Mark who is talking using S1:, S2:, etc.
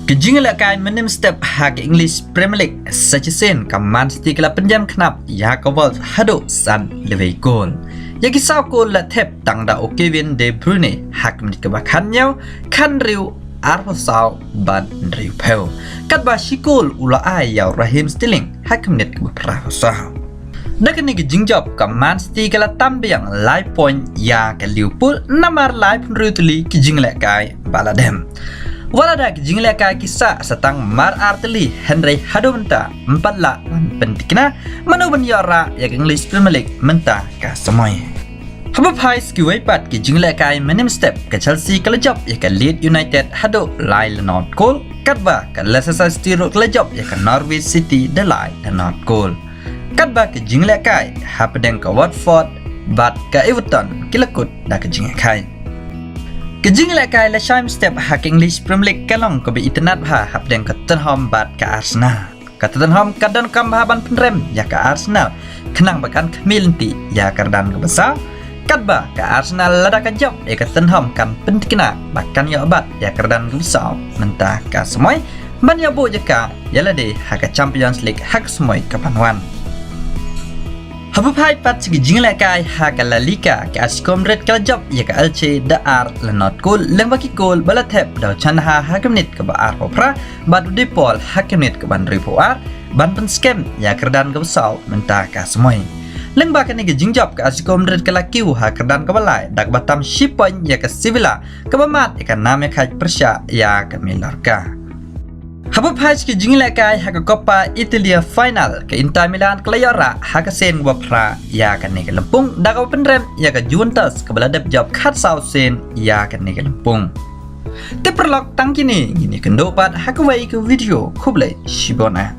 S1: Kejingalakan menem step hak English Premier League sejasen kaman City kala penjam knap ya kawal hado san lebih gol. Ya kisah gol la tep tang da Kevin De Bruyne hak menit kebakannya kan riu Arsenal ban riu pel. Kat ba shikol ula ai ya Raheem Sterling hak menit kebakrasa. Dakan ni kejingjab kaman City kala tambiang live point ya ke Liverpool namar live riu tuli kejingalakai baladem. Walada kejingalakai kisah setang mar arteli Henry hado menta 4 la pentikna manuban yara ya English Premier League menta ka semoy. Habab hai skiwai pat kejingalakai menem step ke Chelsea kelejap ya ke Leeds United hado lai Not goal katba ke Leicester City kelejap ya ke Norwich City delai Not goal. Katba kejingalakai hapadeng ke Watford bat ke Everton kilakut da kejingalakai. Kejingalakai la shime step hak English Premier League kalong ko be internet ha hapdeng ke Tottenham bat ke Arsenal. Ke Tottenham kadang kambahaban penrem ya ke Arsenal. Kenang bakan kemilenti ya kardan ke besar. Kadba ke Arsenal lada ke job ya ke Tottenham kan pentikna bahkan ya obat ya kardan ke besar. Mentah ke semoy ban ya bo jeka ya lade hak Champions League hak semoy ke panuan. Habab hai pat segi jingalakai hak La Liga ke Atletico Madrid kelajap ya ke Elche da ar Not goal leng baki gol bala tep da chanha hak menit ke ba ar popra badu depol hak menit ke ban ripo ar ban pen scam ya kerdan ke besau mentah ka semoy. Leng bakan ni ke jingjap ke Atletico Madrid ke lakiu hak kerdan ke balai dak batam shipon ya ke Sevilla ke bamat ya ke nam ya ke Persya ya ke Mallorca. Habab hai ke jingalakai hak Copa Italia final ke Inter Milan ke layara hak sen wapra ya kan ni ke lempung dak penrem ya ke Juventus ke baladap job kat Sausen ya kan ni ke lempung. Te perlok tang kini ngini kendopat hak wai ke video kublai shibona.